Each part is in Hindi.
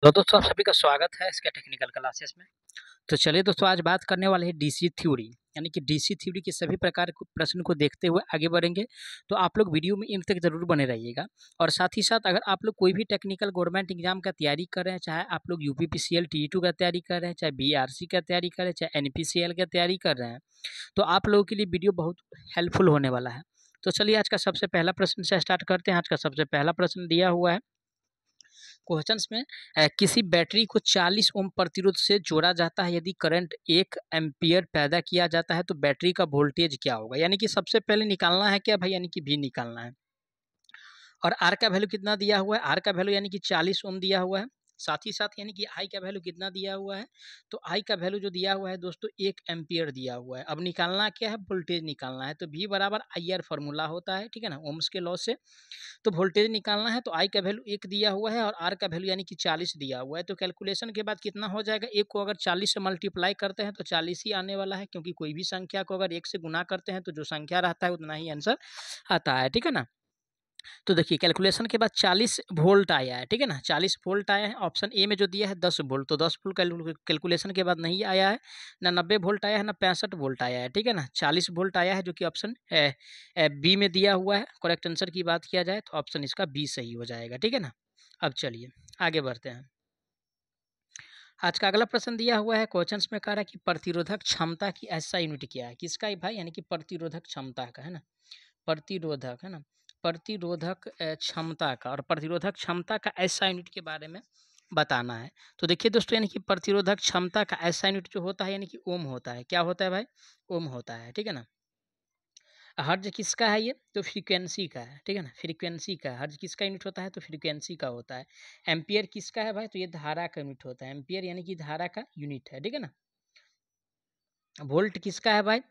तो दोस्तों आप सभी का स्वागत है इसके टेक्निकल क्लासेस में। तो चलिए दोस्तों आज बात करने वाले हैं डीसी थ्योरी, यानी कि डीसी थ्योरी के सभी प्रकार के प्रश्न को देखते हुए आगे बढ़ेंगे। तो आप लोग वीडियो में इन तक जरूर बने रहिएगा। और साथ ही साथ अगर आप लोग कोई भी टेक्निकल गवर्नमेंट एग्जाम का तैयारी कर रहे हैं, चाहे आप लोग यूपीपीसीएल टी2 का तैयारी कर रहे हैं, चाहे बीआरसी का तैयारी कर रहे हैं, चाहे एनपीसीएल का तैयारी कर रहे हैं, तो आप लोगों के लिए वीडियो बहुत हेल्पफुल होने वाला है। तो चलिए आज का सबसे पहला प्रश्न से स्टार्ट करते हैं। आज का सबसे पहला प्रश्न दिया हुआ है क्वेश्चंस में, किसी बैटरी को 40 ओम प्रतिरोध से जोड़ा जाता है, यदि करंट 1 एम्पियर पैदा किया जाता है तो बैटरी का वोल्टेज क्या होगा। यानी कि सबसे पहले निकालना है क्या भाई, यानी कि भी निकालना है। और आर का वैल्यू कितना दिया हुआ है, आर का वैल्यू यानी कि 40 ओम दिया हुआ है। साथ ही साथ यानी कि आई का वैल्यू कितना दिया हुआ है, तो आई का वैल्यू जो दिया हुआ है दोस्तों 1 एम्पियर दिया हुआ है। अब निकालना क्या है, वोल्टेज निकालना है। तो V बराबर आई आर फॉर्मूला होता है, ठीक है ना, ओम्स के लॉ से। तो वोल्टेज निकालना है, तो आई का वैल्यू 1 दिया हुआ है और आर का वैल्यू यानी कि 40 दिया हुआ है। तो कैलकुलेशन के बाद कितना हो जाएगा, एक को अगर 40 से मल्टीप्लाई करते हैं तो 40 ही आने वाला है, क्योंकि कोई भी संख्या को अगर 1 से गुना करते हैं तो जो संख्या रहता है उतना ही आंसर आता है, ठीक है ना। तो देखिए कैलकुलेशन के बाद 40 वोल्ट आया है, ठीक है ना, 40 वोल्ट आया है। ऑप्शन ए में जो दिया है 10 वोल्ट, तो 10 वोल्ट कैलकुलेशन के बाद नहीं आया है, ना 90 वोल्ट आया है, ना 65 वोल्ट आया है, ठीक है ना। 40 वोल्ट आया है जो कि ऑप्शन बी में दिया हुआ है। करेक्ट आंसर की बात किया जाए तो ऑप्शन इसका बी सही हो जाएगा, ठीक है ना। अब चलिए आगे बढ़ते हैं। आज का अगला प्रश्न दिया हुआ है क्वेश्चंस में, कह रहा है कि प्रतिरोधक क्षमता की ऐसा यूनिट क्या है, किसका है भाई, यानी कि प्रतिरोधक क्षमता का, है ना, प्रतिरोधक, है ना, प्रतिरोधक क्षमता का। और प्रतिरोधक क्षमता का ऐसा यूनिट के बारे में बताना है। तो देखिए दोस्तों, यानी कि प्रतिरोधक क्षमता का ऐसा यूनिट जो होता है यानी कि ओम होता है। क्या होता है भाई, ओम होता है, ठीक है ना। हर्ज किसका है, ये तो फ्रीक्वेंसी का है, ठीक है ना, फ्रीक्वेंसी का है। हर्ज किसका यूनिट होता है, तो फ्रीक्वेंसी का होता है। एम्पियर किसका है भाई, तो ये धारा का यूनिट होता है। एम्पियर यानी कि धारा का यूनिट है, ठीक है ना। वोल्ट किसका है भाई,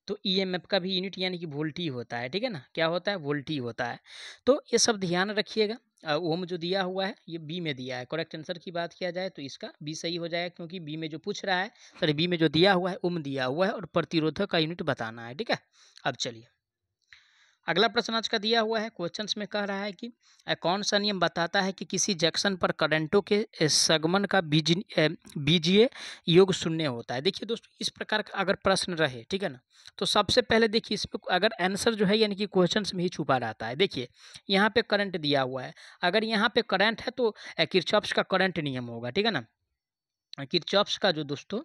तो ईएमएफ का भी यूनिट यानी कि वोल्ट ही होता है, ठीक है ना। क्या होता है, वोल्ट ही होता है। तो ये सब ध्यान रखिएगा। ओम जो दिया हुआ है ये बी में दिया है। करेक्ट आंसर की बात किया जाए तो इसका बी सही हो जाएगा, क्योंकि बी में जो पूछ रहा है, सॉरी बी में जो दिया हुआ है ओम दिया हुआ है और प्रतिरोधक का यूनिट बताना है, ठीक है। अब चलिए अगला प्रश्न आज का दिया हुआ है क्वेश्चंस में, कह रहा है कि कौन सा नियम बताता है कि किसी जंक्शन पर करंटों के संगमन का बीजीय योग शून्य होता है। देखिए दोस्तों, इस प्रकार का अगर प्रश्न रहे, ठीक है ना, तो सबसे पहले देखिए इसमें अगर आंसर जो है यानी कि क्वेश्चंस में ही छुपा रहता है। देखिए यहाँ पे करंट दिया हुआ है, अगर यहाँ पे करंट है तो किरचॉफ्स का करंट नियम होगा, ठीक है ना। किरचॉफ्स का जो दोस्तों,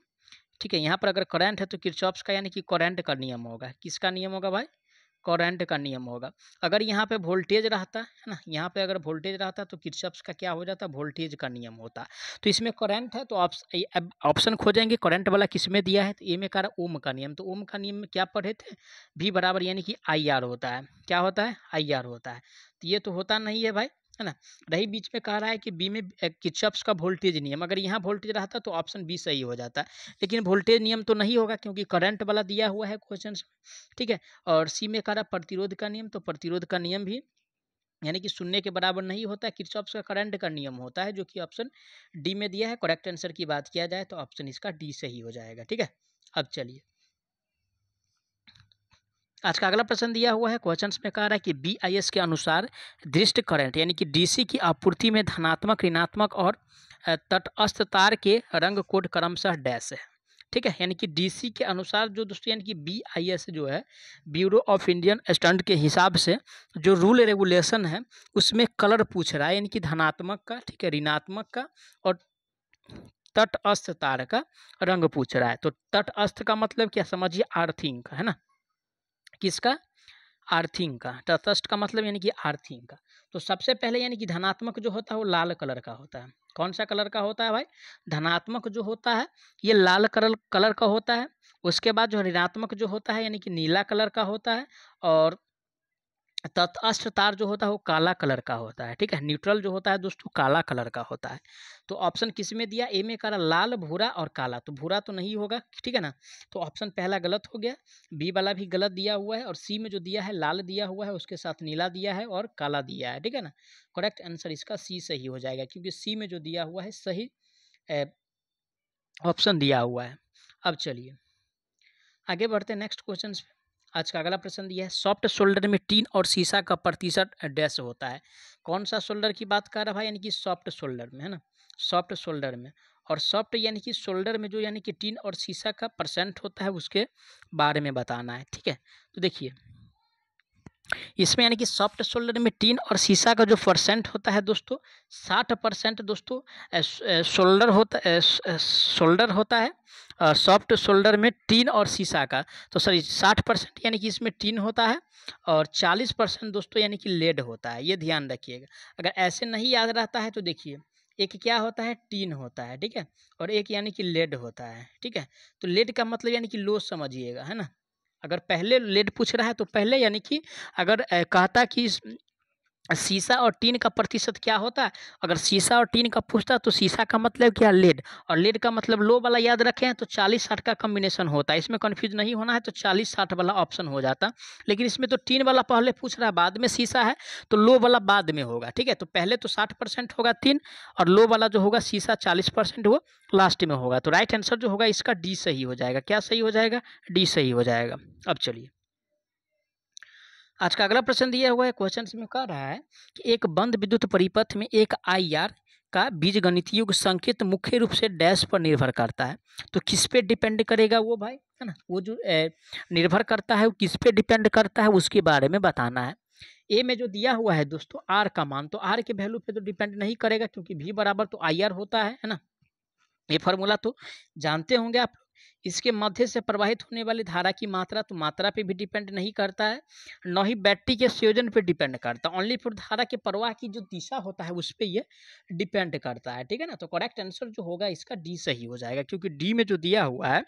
ठीक है, यहाँ पर अगर करंट है तो किरचॉफ्स का यानी कि करंट का नियम होगा। किसका नियम होगा भाई, करंट का नियम होगा। अगर यहाँ पे वोल्टेज रहता है ना, यहाँ पे अगर वोल्टेज रहता तो किरचॉफ्स का क्या हो जाता, वोल्टेज का नियम होता। तो इसमें करंट है तो ऑप्शन खोजेंगे करंट वाला किस में दिया है, तो ए में कह रहा ओम का नियम। तो ओम का नियम में क्या पढ़े थे, भी बराबर यानी कि आई आर होता है। क्या होता है, आई आर होता है। तो ये तो होता नहीं है भाई, है ना। रही बीच में कह रहा है कि बी में किरचॉफ्स का वोल्टेज नियम, अगर यहाँ वोल्टेज रहता तो ऑप्शन बी सही हो जाता, लेकिन वोल्टेज नियम तो नहीं होगा क्योंकि करंट वाला दिया हुआ है क्वेश्चन, ठीक है। और सी में कह रहा प्रतिरोध का नियम, तो प्रतिरोध का नियम भी यानी कि शून्य के बराबर नहीं होता है, किरचॉफ्स का करंट का नियम होता है, जो कि ऑप्शन डी में दिया है। करेक्ट आंसर की बात किया जाए तो ऑप्शन इसका डी सही हो जाएगा, ठीक है। अब चलिए आज का अगला प्रश्न दिया हुआ है क्वेश्चंस में, कह रहा है कि बीआईएस के अनुसार दृष्ट करंट यानी कि डीसी की आपूर्ति में धनात्मक, ऋणात्मक और तटस्थ तार के रंग कोड क्रमशः डैश है, ठीक है। यानी कि डीसी के अनुसार जो दोस्तों यानी कि बीआईएस जो है, ब्यूरो ऑफ इंडियन स्टैंडर्ड के हिसाब से जो रूल रेगुलेशन है उसमें कलर पूछ रहा है, यानी कि धनात्मक का, ठीक है, ऋणात्मक का और तटस्थ तार का रंग पूछ रहा है। तो तटस्थ का मतलब क्या समझिए, आर्थिंग का, है ना, किसका, आर्थिंग का। तटस्थ का मतलब यानी कि आर्थिंग का। तो सबसे पहले यानी कि धनात्मक जो होता है वो लाल कलर का होता है। कौन सा कलर का होता है भाई, धनात्मक जो होता है ये लाल कलर का होता है। उसके बाद जो ऋणात्मक जो होता है यानी कि नीला कलर का होता है। और तटस्थ तार जो होता है वो काला कलर का होता है, ठीक है। न्यूट्रल जो होता है दोस्तों काला कलर का होता है। तो ऑप्शन किस में दिया, ए में करा लाल, भूरा और काला। तो भूरा तो नहीं होगा, ठीक है ना। तो ऑप्शन पहला गलत हो गया, बी वाला भी गलत दिया हुआ है। और सी में जो दिया है लाल दिया हुआ है, उसके साथ नीला दिया है और काला दिया है, ठीक है ना। करेक्ट आंसर इसका सी सही हो जाएगा, क्योंकि सी में जो दिया हुआ है सही ऑप्शन दिया हुआ है। अब चलिए आगे बढ़ते हैं नेक्स्ट क्वेश्चन पे। आज का अगला प्रश्न दिया है, सॉफ्ट सोल्डर में टीन और सीसा का प्रतिशत डैश होता है। कौन सा सोल्डर की बात कर रहा है भाई, यानी कि सॉफ्ट सोल्डर में, है ना। सॉफ्ट सोल्डर में। और सॉफ्ट यानी कि सोल्डर में जो यानी कि टीन और शीशा का परसेंट होता है उसके बारे में बताना है, ठीक है। तो देखिए इसमें यानी कि सॉफ्ट सोल्डर में टीन और शीशा का जो परसेंट होता है दोस्तों 60% दोस्तों सोल्डर होता है। सॉफ्ट सोल्डर में टीन और शीशा का तो सॉरी 60% यानी कि इसमें टीन होता है और 40% दोस्तों यानी कि लेड होता है, ये ध्यान रखिएगा। अगर ऐसे नहीं याद रहता है तो देखिए एक क्या होता है टीन होता है, ठीक है, और एक यानी कि लेड होता है, ठीक है। तो लेड का मतलब यानी कि लो समझिएगा, है ना। अगर पहले लेड पूछ रहा है तो पहले यानी कि अगर कहता कि शीशा और टीन का प्रतिशत क्या होता है, अगर शीशा और टीन का पूछता तो शीशा का मतलब क्या लेड, और लेड का मतलब लो वाला याद रखे हैं तो 40-60 का कॉम्बिनेशन होता है। इसमें कंफ्यूज नहीं होना है तो 40-60 वाला ऑप्शन हो जाता। लेकिन इसमें तो टीन वाला पहले पूछ रहा है बाद में शीशा है तो लो वाला बाद में होगा, ठीक है। तो पहले तो 60% होगा टीन और लो वाला जो होगा शीशा 40% वो लास्ट में होगा। तो राइट आंसर जो होगा इसका डी सही हो जाएगा। क्या सही हो जाएगा? डी सही हो जाएगा। अब चलिए आज का अगला प्रश्न दिया हुआ है, क्वेश्चन में कह रहा है कि एक बंद विद्युत परिपथ में एक आईआर का बीजगणितीय संकेत मुख्य रूप से डैश पर निर्भर करता है। तो किस पे डिपेंड करेगा वो भाई, है ना, वो जो निर्भर करता है वो किस पे डिपेंड करता है उसके बारे में बताना है। ए में जो दिया हुआ है दोस्तों आर का मान, तो आर के वैल्यू पे तो डिपेंड नहीं करेगा क्योंकि भी बराबर तो आई आर होता है ना। ये फार्मूला तो जानते होंगे आप। इसके मध्य से प्रवाहित होने वाली धारा की मात्रा तो मात्रा पे भी डिपेंड नहीं करता है, न ही बैटरी के संयोजन पे डिपेंड करता है, ओनली फॉर धारा के प्रवाह की जो दिशा होता है उस पर ये डिपेंड करता है, ठीक है ना। तो करेक्ट आंसर जो होगा इसका डी सही हो जाएगा क्योंकि डी में जो दिया हुआ है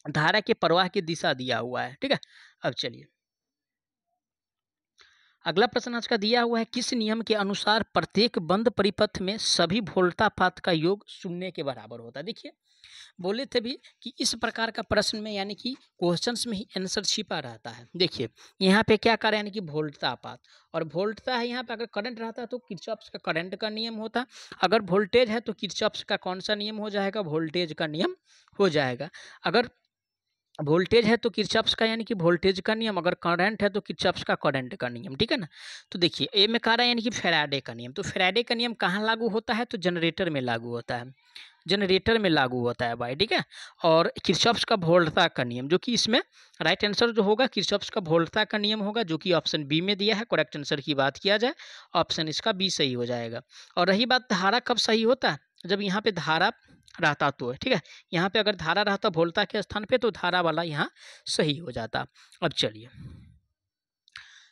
धारा के प्रवाह की दिशा दिया हुआ है, ठीक है। अब चलिए अगला प्रश्न आज का दिया हुआ है, किस नियम के अनुसार प्रत्येक बंद परिपथ में सभी वोल्टापात का योग शून्य के बराबर होता है। देखिए बोले थे भी कि इस प्रकार का प्रश्न में यानी कि क्वेश्चंस में ही आंसर छिपा रहता है। देखिए यहाँ पे क्या कर यानी कि वोल्टापात, और वोल्टता है यहाँ पे, अगर करंट रहता है तो किरचॉफ्स का करंट का नियम होता, अगर वोल्टेज है तो किरचॉफ्स का कौन सा नियम हो जाएगा? वोल्टेज का नियम हो जाएगा। अगर वोल्टेज है तो किरचॉफ्स का यानी कि वोल्टेज का नियम, अगर करंट है तो किरचॉफ्स का करंट का नियम, ठीक है ना। तो देखिए ए में कह रहा है यानी कि फैराडे का नियम, तो फैराडे का नियम कहाँ लागू होता है? तो जनरेटर में लागू होता है, जनरेटर में लागू होता है भाई, ठीक है। और किरचॉफ्स का वोल्टता का नियम, जो कि इसमें राइट आंसर जो होगा किरचॉफ्स का वोल्टता का नियम होगा, जो कि ऑप्शन बी में दिया है। करेक्ट आंसर की बात किया जाए ऑप्शन इसका बी सही हो जाएगा। और रही बात धारा कब सही होता है? जब यहाँ पे धारा रहता तो है, ठीक है। यहाँ पे अगर धारा रहता वोल्टता के स्थान पे तो धारा वाला यहाँ सही हो जाता। अब चलिए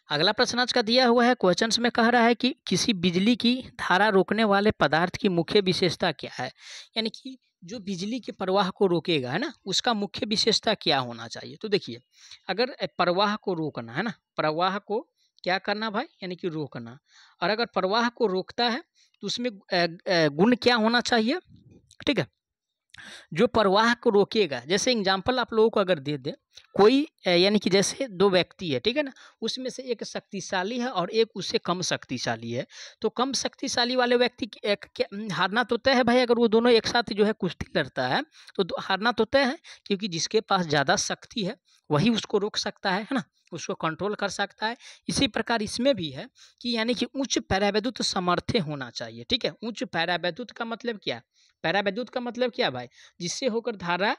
अगला प्रश्न आज का दिया हुआ है, क्वेश्चंस में कह रहा है कि किसी बिजली की धारा रोकने वाले पदार्थ की मुख्य विशेषता क्या है, यानी कि जो बिजली के प्रवाह को रोकेगा, है ना, उसका मुख्य विशेषता क्या होना चाहिए। तो देखिए अगर प्रवाह को रोकना है ना, प्रवाह को क्या करना भाई, यानी कि रोकना, और अगर प्रवाह को रोकता है तो उसमें गुण क्या होना चाहिए, ठीक है, जो प्रवाह को रोकेगा। जैसे एग्जाम्पल आप लोगों को अगर दे दे कोई यानी कि जैसे दो व्यक्ति है, ठीक है ना, उसमें से एक शक्तिशाली है और एक उससे कम शक्तिशाली है, तो कम शक्तिशाली वाले व्यक्ति हारना तो तय है भाई। अगर वो दोनों एक साथ जो है कुश्ती लड़ता है तो हारना तो तय है, क्योंकि जिसके पास ज़्यादा शक्ति है वही उसको रोक सकता है ना, उसको कंट्रोल कर सकता है। इसी प्रकार इसमें भी है कि यानी कि उच्च पैरावैद्युत सामर्थ्य होना चाहिए, ठीक है। उच्च पैरावैद्युत का मतलब क्या? पैरावैद्युत का मतलब क्या भाई? जिससे होकर धारा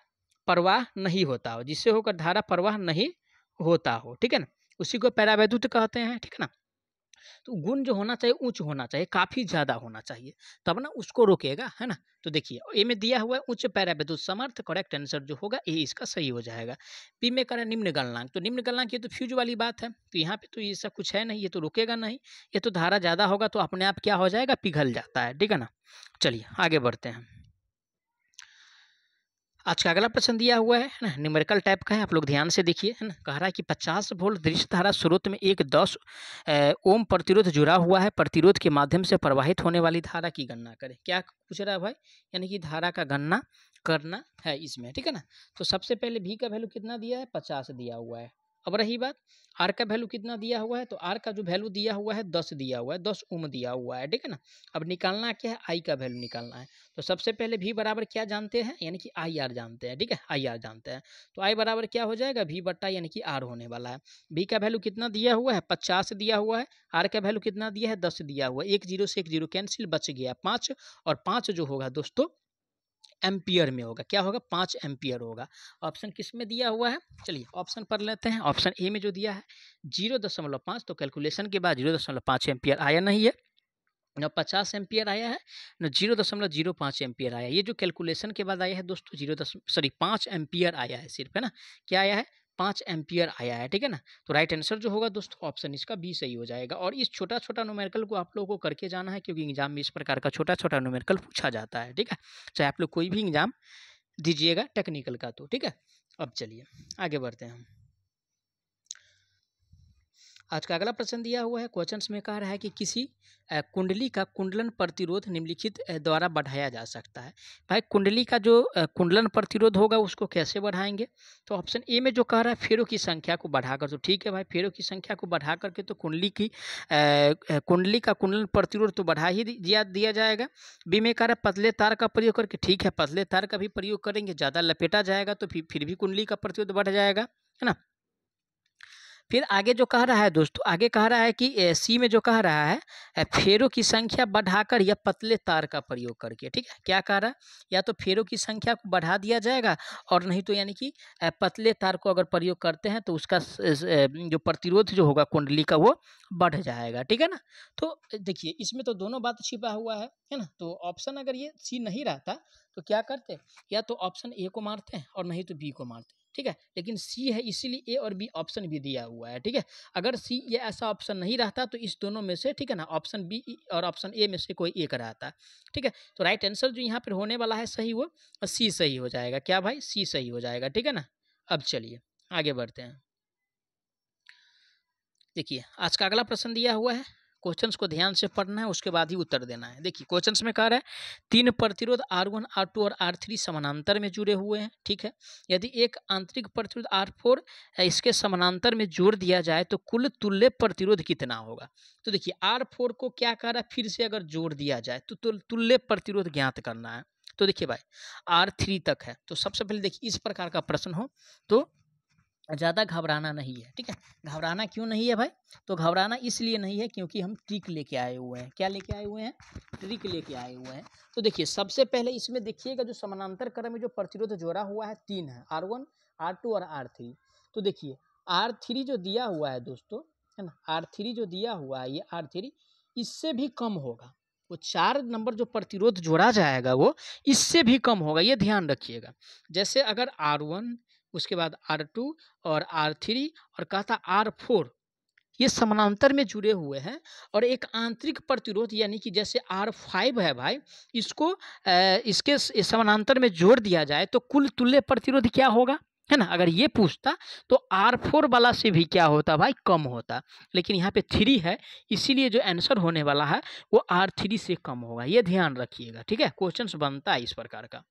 प्रवाह नहीं होता हो, जिससे होकर धारा प्रवाह नहीं होता हो, ठीक है ना, उसी को पैरावैद्युत कहते हैं, ठीक है ना। तो गुण जो होना चाहिए उच्च होना चाहिए, काफी ज्यादा होना चाहिए, तब ना उसको रोकेगा, है ना। तो देखिए ए में दिया हुआ है उच्च पैरावैद्युत सामर्थ्य, करेक्ट आंसर जो होगा ए इसका सही हो जाएगा। बी में करें निम्न गलनांक, तो निम्न गलनांक ये तो फ्यूज वाली बात है, तो यहाँ पे तो ये सब कुछ है नहीं, ये तो रुकेगा नहीं, ये तो धारा ज्यादा होगा तो अपने आप क्या हो जाएगा, पिघल जाता है, ठीक है ना। चलिए आगे बढ़ते हैं। आज का अगला प्रश्न दिया हुआ है ना, न्यूमेरिकल टाइप का है, आप लोग ध्यान से देखिए, है ना। कह रहा है कि 50 वोल्ट दृश्य धारा स्रोत में एक 10 ओम प्रतिरोध जुड़ा हुआ है, प्रतिरोध के माध्यम से प्रवाहित होने वाली धारा की गणना करें। क्या पूछ रहा है भाई? यानी कि धारा का गणना करना है इसमें, ठीक है ना। तो सबसे पहले भी का वैल्यू कितना दिया है? 50 दिया हुआ है, अब रही बात आर का वैल्यू कितना दिया हुआ है, तो आर का जो वैल्यू दिया हुआ है 10 दिया हुआ है, 10 ओम दिया हुआ है, ठीक है ना। अब निकालना क्या है, आई का वैल्यू निकालना है। तो सबसे पहले वी बराबर क्या जानते हैं, यानी कि आई आर जानते हैं, ठीक है, आई आर जानते हैं। तो आई बराबर क्या हो जाएगा, वी बट्टा यानी कि आर होने वाला है। वी का वैल्यू कितना दिया हुआ है, 50 दिया हुआ है। आर का वैल्यू कितना दिया है, 10 दिया हुआ है। एक जीरो से एक जीरो कैंसिल, बच गया 5, और 5 जो होगा दोस्तों एम्पियर में होगा। क्या होगा, 5 एम्पियर होगा। ऑप्शन किस में दिया हुआ है, चलिए ऑप्शन पढ़ लेते हैं। ऑप्शन ए में जो दिया है 0.5, तो कैलकुलेशन के बाद 0.5 एम्पियर आया नहीं है, न 50 एम्पियर आया है, न 0.05 एम्पियर आया है। ये जो कैलकुलेशन के बाद आया है दोस्तों 5 एम्पियर आया है सिर्फ, है ना। क्या आया है, 5 एम्पियर आया है, ठीक है ना। तो राइट आंसर जो होगा दोस्तों ऑप्शन इसका बी सही हो जाएगा। और इस छोटा छोटा न्यूमेरिकल को आप लोगों को करके जाना है, क्योंकि एग्जाम में इस प्रकार का छोटा छोटा न्यूमेरिकल पूछा जाता है, ठीक है। चाहे आप लोग कोई भी एग्जाम दीजिएगा टेक्निकल का, तो ठीक है। अब चलिए आगे बढ़ते हैं हम। आज का अगला प्रश्न दिया हुआ है, क्वेश्चन में कह रहा है कि किसी कुंडली का कुंडलन प्रतिरोध निम्नलिखित द्वारा बढ़ाया जा सकता है। भाई कुंडली का जो कुंडलन प्रतिरोध होगा उसको कैसे बढ़ाएंगे, तो ऑप्शन ए में जो कह रहा है फेरों की संख्या को बढ़ाकर, तो ठीक है भाई, फेरों की संख्या को बढ़ा करके तो कुंडली का कुंडलन प्रतिरोध तो बढ़ा ही दिया जाएगा। बी में कह रहा है पतले तार का प्रयोग करके, ठीक है, पतले तार का भी प्रयोग करेंगे, ज़्यादा लपेटा जाएगा तो फिर भी कुंडली का प्रतिरोध बढ़ जाएगा, है ना। फिर आगे जो कह रहा है दोस्तों, आगे कह रहा है कि सी में जो कह रहा है फेरों की संख्या बढ़ाकर या पतले तार का प्रयोग करके, ठीक है। क्या कह रहा है, या तो फेरों की संख्या को बढ़ा दिया जाएगा, और नहीं तो यानी कि पतले तार को अगर प्रयोग करते हैं तो उसका जो प्रतिरोध जो होगा कुंडली का वो बढ़ जाएगा, ठीक है ना। तो देखिए इसमें तो दोनों बात छिपा हुआ है ना। तो ऑप्शन अगर ये सी नहीं रहता तो क्या करते, या तो ऑप्शन ए को मारते हैं और नहीं तो बी को मारते, ठीक है। लेकिन सी है इसीलिए ए और बी ऑप्शन भी दिया हुआ है, ठीक है। अगर सी ये ऐसा ऑप्शन नहीं रहता तो इस दोनों में से, ठीक है ना, ऑप्शन बी और ऑप्शन ए में से कोई एक रहता, ठीक है। तो राइट आंसर जो यहाँ पर होने वाला है सही, वो सी सही हो जाएगा। क्या भाई, सी सही हो जाएगा, ठीक है ना। अब चलिए आगे बढ़ते हैं। देखिए आज का अगला प्रश्न दिया हुआ है, क्वेश्चंस को ध्यान से पढ़ना है, उसके बाद ही उत्तर देना है। देखिए क्वेश्चंस में कह रहा है 3 प्रतिरोध R1, R2 और R3 समानांतर में जुड़े हुए हैं, ठीक है। यदि एक आंतरिक प्रतिरोध R4 इसके समानांतर में जोड़ दिया जाए तो कुल तुल्य प्रतिरोध कितना होगा। तो देखिए R4 को क्या कह रहा है, फिर से अगर जोड़ दिया जाए तो तुल्य प्रतिरोध ज्ञात करना है। तो देखिए भाई R3 तक है, तो सबसे पहले देखिए इस प्रकार का प्रश्न हो तो ज़्यादा घबराना नहीं है, ठीक है। घबराना क्यों नहीं है भाई, तो घबराना इसलिए नहीं है क्योंकि हम ट्रिक लेके आए हुए हैं। क्या लेके आए हुए हैं, ट्रिक लेके आए हुए हैं। तो देखिए सबसे पहले इसमें देखिएगा जो समानांतर क्रम में जो प्रतिरोध जोड़ा हुआ है 3 है, R1, R2 और R3। तो देखिए R3 जो दिया हुआ है दोस्तों, है ना, R3 जो दिया हुआ है ये R3 इससे भी कम होगा। वो 4 नंबर जो प्रतिरोध जोड़ा जाएगा वो इससे भी कम होगा, ये ध्यान रखिएगा। जैसे अगर R1 उसके बाद R2 और R3 और कहता R4 ये समानांतर में जुड़े हुए हैं, और एक आंतरिक प्रतिरोध यानी कि जैसे R5 है भाई, इसको इसके समानांतर में जोड़ दिया जाए तो कुल तुल्य प्रतिरोध क्या होगा, है ना। अगर ये पूछता तो R4 वाला से भी क्या होता भाई, कम होता। लेकिन यहाँ पे 3 है इसीलिए जो आंसर होने वाला है वो R3 से कम होगा, ये ध्यान रखिएगा, ठीक है। क्वेश्चन बनता है इस प्रकार का।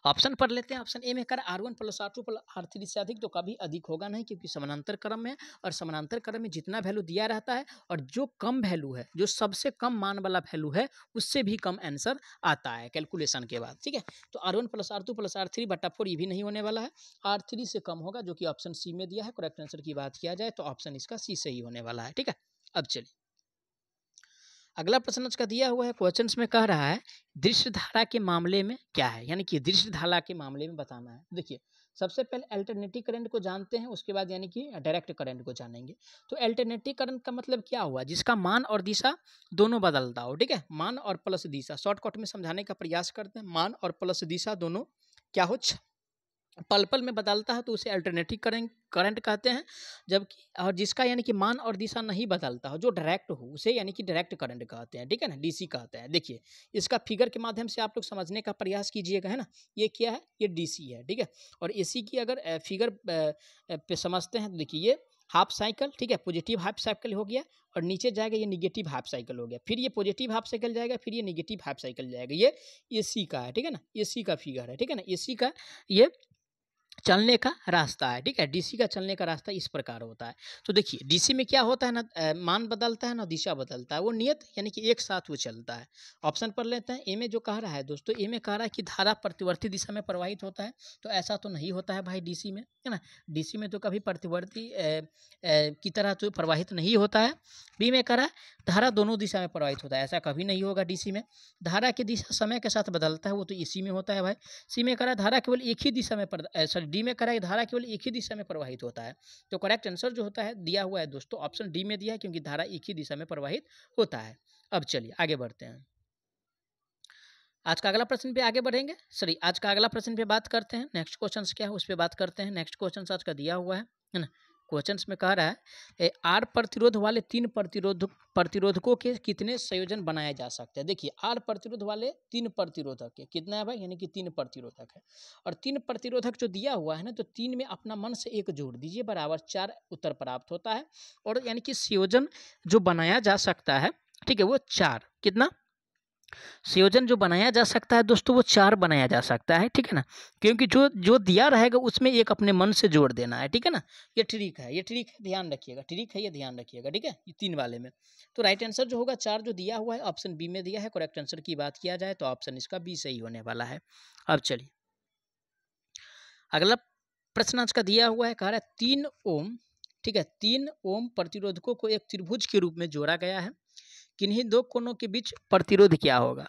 ऑप्शन पढ़ लेते हैं। ऑप्शन ए में कर R1 plus R2 plus R3 से अधिक तो कभी अधिक होगा नहीं, क्योंकि समानांतर क्रम में, और समानांतर क्रम में जितना वैल्यू दिया रहता है और जो कम वैल्यू है, जो सबसे कम मान वाला वैल्यू है उससे भी कम आंसर आता है कैलकुलेशन के बाद, ठीक है। तो R1 plus R2 plus R3 बटा 4 ये भी नहीं होने वाला है, R3 से कम होगा, जो कि ऑप्शन सी में दिया है। करेक्ट आंसर की बात किया जाए तो ऑप्शन इसका सी सही होने वाला है, ठीक है। अब चलिए अगला प्रश्न का दिया हुआ है, क्वेश्चन में कह रहा है दृश्य धारा के मामले में क्या है, यानी कि दृश्य धारा के मामले में बताना है। देखिए सबसे पहले अल्टरनेटिव करंट को जानते हैं, उसके बाद यानी कि डायरेक्ट करंट को जानेंगे। तो अल्टरनेटिव करंट का मतलब क्या हुआ, जिसका मान और दिशा दोनों बदलता हो, ठीक है। मान और प्लस दिशा, शॉर्टकट में समझाने का प्रयास करते हैं। मान और प्लस दिशा दोनों क्या हो, पल पल में बदलता है तो उसे अल्टरनेटिव करंट कहते हैं। जबकि और जिसका यानी कि मान और दिशा नहीं बदलता हो, जो डायरेक्ट हो, उसे यानी कि डायरेक्ट करंट कहते हैं, ठीक है ना, डीसी कहते हैं। देखिए इसका फिगर के माध्यम से आप लोग समझने का प्रयास कीजिएगा, है ना। ये क्या है, ये डीसी है, ठीक है। और एसी की अगर फिगर पे समझते हैं तो देखिए ये हाफ साइकिल, ठीक है, पॉजिटिव हाफ साइकिल हो गया, और नीचे जाएगा ये निगेटिव हाफ साइकिल हो गया, फिर ये पॉजिटिव हाफ साइकिल जाएगा, फिर ये निगेटिव हाफ साइकिल जाएगा। ये एसी का है, ठीक है ना, एसी का फिगर है, ठीक है ना। एसी का ये चलने का रास्ता है, ठीक है। डीसी का चलने का रास्ता इस प्रकार होता है। तो देखिए डीसी में क्या होता है ना, मान बदलता है ना दिशा बदलता है, वो नियत यानी कि एक साथ वो चलता है। ऑप्शन पढ़ लेते हैं। ए में जो कह रहा है दोस्तों, ए में कह रहा है कि धारा प्रतिवर्ती दिशा में प्रवाहित होता है, तो ऐसा तो नहीं होता है भाई डीसी में, है ना। डीसी में तो कभी प्रतिवर्ती की तरह तो प्रवाहित नहीं होता है। बी में कह रहा है धारा दोनों दिशा में प्रवाहित होता है, ऐसा कभी नहीं होगा डीसी में। धारा की दिशा समय के साथ बदलता है, वो तो इसी में होता है भाई। सी में करा धारा केवल एक ही दिशा में सॉरी डी में करा धारा केवल एक ही दिशा में प्रवाहित होता है। तो करेक्ट आंसर जो होता है दिया हुआ है दोस्तों ऑप्शन डी में दिया है, क्योंकि धारा एक ही दिशा में प्रवाहित होता है। अब चलिए आगे बढ़ते हैं। आज का अगला प्रश्न पे आगे बढ़ेंगे। सॉरी आज का अगला प्रश्न पे बात करते हैं। नेक्स्ट क्वेश्चन क्या है उस पर बात करते हैं। नेक्स्ट क्वेश्चन आज का दिया हुआ है ना। क्वेश्चन में कह रहा है आर प्रतिरोध वाले तीन प्रतिरोधकों के कितने संयोजन बनाए जा सकते हैं। देखिए आर प्रतिरोध वाले तीन प्रतिरोधक है, कितना है भाई, यानी कि तीन प्रतिरोधक है। और तीन प्रतिरोधक जो दिया हुआ है ना, तो तीन में अपना मन से एक जोड़ दीजिए, बराबर 4 उत्तर प्राप्त होता है। और यानी कि संयोजन जो बनाया जा सकता है, ठीक है, वो 4 कितना संयोजन जो बनाया जा सकता है दोस्तों, वो 4 बनाया जा सकता है, ठीक है ना। क्योंकि जो जो दिया रहेगा उसमें एक अपने मन से जोड़ देना है, ठीक है ना। ये ट्रिक है, ये ट्रिक है, ध्यान रखिएगा, ट्रिक है ये, ध्यान रखिएगा, ठीक है। ये 3 वाले में तो राइट आंसर जो होगा 4 जो दिया हुआ है ऑप्शन बी में दिया है। करेक्ट आंसर की बात किया जाए तो ऑप्शन इसका बी सही होने वाला है। अब चलिए अगला प्रश्न आज का दिया हुआ है, कह रहा है 3 ओम, ठीक है, 3 ओम प्रतिरोधकों को एक त्रिभुज के रूप में जोड़ा गया है, किन्हीं दो कोनों के बीच प्रतिरोध क्या होगा।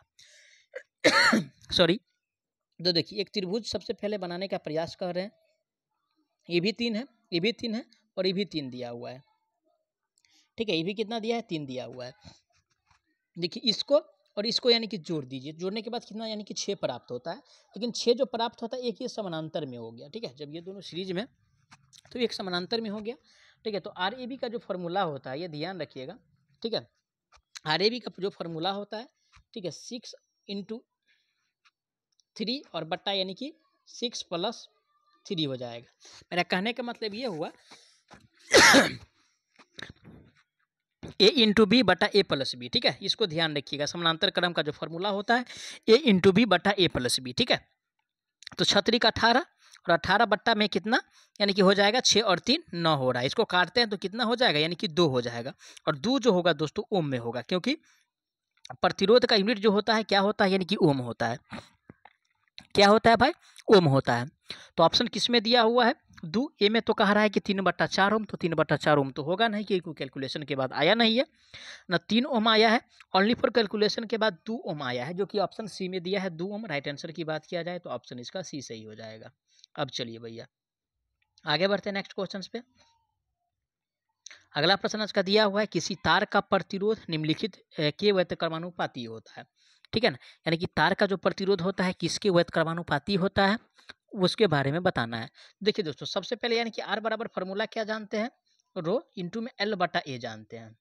सॉरी, तो देखिए एक त्रिभुज सबसे पहले बनाने का प्रयास कर रहे हैं। ये भी 3 है, ये भी 3 है और ये भी 3 दिया हुआ है, ठीक है। ये भी कितना दिया है, 3 दिया हुआ है। देखिए इसको और इसको यानी कि जोड़ दीजिए, जोड़ने के बाद कितना यानी कि 6 प्राप्त होता है। लेकिन 6 जो प्राप्त होता है एक ये समानांतर में हो गया, ठीक है। जब ये दोनों सीरीज में तो एक समानांतर में हो गया, ठीक है। तो आर ए बी का जो फॉर्मूला होता है ये ध्यान रखिएगा, ठीक है। आर ए बी का जो फॉर्मूला होता है, ठीक है, 6 × 3 और बट्टा यानी कि 6 + 3 हो जाएगा। मेरा कहने का मतलब ये हुआ a × b बटा a + b, ठीक है। इसको ध्यान रखिएगा, समानांतर क्रम का जो फॉर्मूला होता है a × b बटा a + b, ठीक है। तो 6 का 18 और 18 बट्टा में कितना यानी कि हो जाएगा 6 और 3 9 हो रहा है। इसको काटते हैं तो कितना हो जाएगा, यानी कि 2 हो जाएगा। और 2 जो होगा दोस्तों ओम में होगा, क्योंकि प्रतिरोध का यूनिट जो होता है क्या होता है, यानी कि ओम होता है। क्या होता है भाई, ओम होता है। तो ऑप्शन किस में दिया हुआ है, 2 ए में तो कह रहा है कि 3/4 ओम, तो 3/4 ओम तो होगा नहीं, क्योंकि कैलकुलेशन के बाद आया नहीं है ना। 3 ओम आया है ओनली फॉर कैलकुलेशन के बाद 2 ओम आया है, जो कि ऑप्शन सी में दिया है 2 ओम। राइट आंसर की बात किया जाए तो ऑप्शन इसका सी सही हो जाएगा। अब चलिए भैया आगे बढ़ते हैं नेक्स्ट क्वेश्चन पे। अगला प्रश्न इसका दिया हुआ है, किसी तार का प्रतिरोध निम्नलिखित के व्यतिक्रमानुपाती होता है, ठीक है ना। यानी कि तार का जो प्रतिरोध होता है किसके व्यतिक्रमानुपाती होता है, उसके बारे में बताना है। देखिए दोस्तों सबसे पहले यानी कि आर बराबर फॉर्मूला क्या जानते हैं, रो इंटू में एल बटा ए जानते हैं।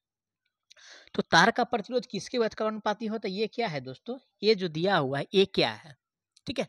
तो तार का प्रतिरोध किसके व्यतिक्रमानुपाती होता है, ये क्या है दोस्तों, ये जो दिया हुआ है ये क्या है, ठीक है।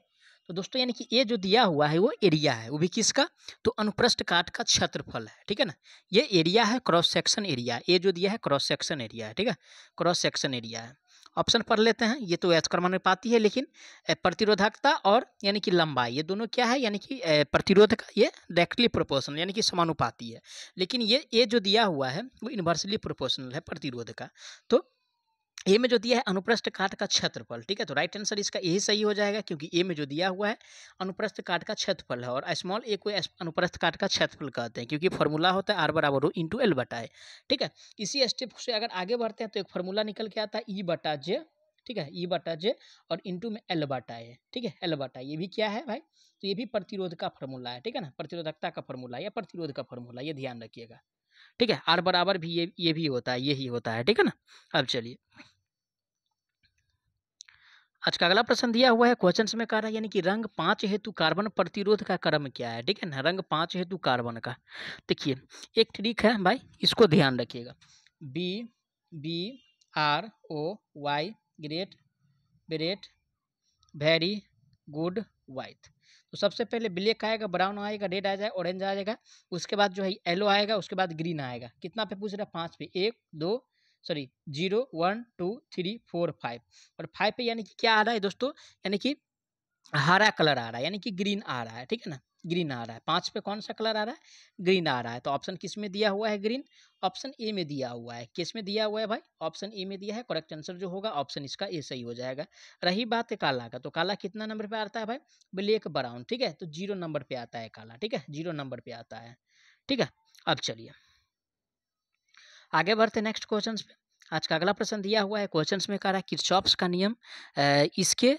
तो दोस्तों यानी कि ये जो दिया हुआ है वो एरिया है, वो भी किसका, तो अनुप्रस्थ काट का क्षेत्रफल है, ठीक है ना। ये एरिया है, क्रॉस सेक्शन एरिया, ये जो दिया है क्रॉस सेक्शन एरिया है, ठीक है, क्रॉस सेक्शन एरिया है। ऑप्शन पढ़ लेते हैं। ये तो व्यतिक्रमानुपाती है, लेकिन प्रतिरोधकता और यानी कि लंबाई ये दोनों क्या है, यानी कि प्रतिरोध का ये डायरेक्टली प्रोपोर्शनल यानी कि समानुपाती है। लेकिन ये जो दिया हुआ है वो इन्वर्सली प्रोपोर्शनल है प्रतिरोध का। तो ए में जो दिया है अनुप्रस्थ काट का क्षेत्रफल, ठीक है। तो राइट आंसर इसका यही सही हो जाएगा, क्योंकि ए में जो दिया हुआ है अनुप्रस्थ काट का क्षेत्रफल है, और स्मॉल ए को अनुप्रस्थ काट का क्षेत्रफल कहते हैं, क्योंकि फॉर्मूला होता है आर बराबर रो इंटू एल बटा ए, ठीक है। इसी स्टेप से अगर आगे बढ़ते हैं तो एक फॉर्मूला निकल के आता है ई बटा जे, ठीक है, ई बटा जे और इंटू में एल बटा ए, ठीक है, एल बटा ये भी क्या है भाई, तो ये भी प्रतिरोध का फॉर्मूला है, ठीक है ना, प्रतिरोधकता का फॉर्मूला या प्रतिरोध का फॉर्मूला, ये ध्यान रखिएगा, ठीक है। आर बराबर भी ये भी होता है, यही होता है, ठीक है ना। अब चलिए आज का अगला प्रश्न दिया हुआ है, क्वेश्चन में कह रहा है यानी कि रंग 5 हेतु कार्बन प्रतिरोध का क्रम क्या है, ठीक है ना। रंग 5 हेतु कार्बन का देखिए एक ट्रिक है भाई, इसको ध्यान रखिएगा। B B R O Y great great very good white. तो सबसे पहले ब्लैक आएगा, ब्राउन आएगा, रेड आ जाएगा, ऑरेंज आ जाएगा, उसके बाद जो है येलो आएगा, उसके बाद ग्रीन आएगा। कितना पे पूछ रहा है, 5 पे, 1 2 सॉरी 0 1 2 3 4 5 और 5 पे यानी कि क्या आ रहा है दोस्तों, यानी कि हरा कलर आ रहा है, यानी कि ग्रीन आ रहा है, ठीक है ना, ग्रीन आ रहा है। 5 पे कौन सा कलर आ रहा है? ग्रीन आ रहा है। तो ऑप्शन किस में दिया हुआ है? ग्रीन। ऑप्शन ए में दिया हुआ है। किस में दिया हुआ है भाई? ऑप्शन ए में दिया है। करेक्ट आंसर जो होगा ऑप्शन इसका ए सही हो जाएगा। रही बात है काला का, तो काला कितना नंबर पे आता है भाई? ब्लैक ब्राउन, ठीक है, तो 0 नंबर पे आता है काला, ठीक है, 0 नंबर पे आता है, ठीक है। अब चलिए आगे बढ़ते नेक्स्ट क्वेश्चन पे। आज का अगला प्रश्न दिया हुआ है, क्वेश्चन में कह रहा है किरचॉफ्स का नियम इसके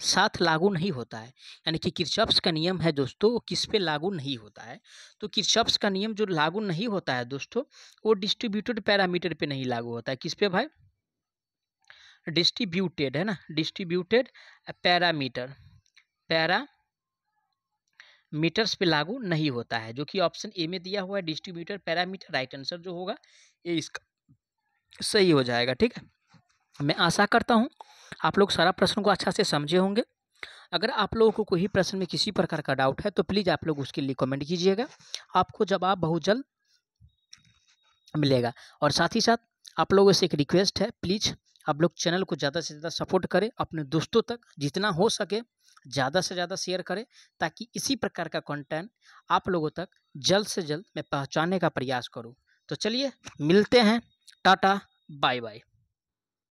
साथ लागू नहीं होता है, यानी कि किरचॉफ्स का नियम है दोस्तों वो किस पे लागू नहीं होता है? तो किरचॉफ्स का नियम जो लागू नहीं होता है दोस्तों, वो डिस्ट्रीब्यूटेड पैरामीटर पे नहीं लागू होता है। किस पे भाई? डिस्ट्रीब्यूटेड, है ना, डिस्ट्रीब्यूटेड पैरामीटर, पैरा मीटर्स पे लागू नहीं होता है, जो कि ऑप्शन ए में दिया हुआ है डिस्ट्रीब्यूटर पैरामीटर। राइट आंसर जो होगा ये इसका सही हो जाएगा, ठीक है। मैं आशा करता हूँ आप लोग सारा प्रश्न को अच्छा से समझे होंगे। अगर आप लोगों को कोई प्रश्न में किसी प्रकार का डाउट है तो प्लीज़ आप लोग उसके लिए कमेंट कीजिएगा, आपको जवाब बहुत जल्द मिलेगा। और साथ ही साथ आप लोगों से एक रिक्वेस्ट है, प्लीज़ आप लोग चैनल को ज़्यादा से ज़्यादा सपोर्ट करें, अपने दोस्तों तक जितना हो सके ज़्यादा से ज़्यादा शेयर करें, ताकि इसी प्रकार का कंटेंट आप लोगों तक जल्द से जल्द मैं पहुंचाने का प्रयास करूं। तो चलिए मिलते हैं, टाटा बाय बाय।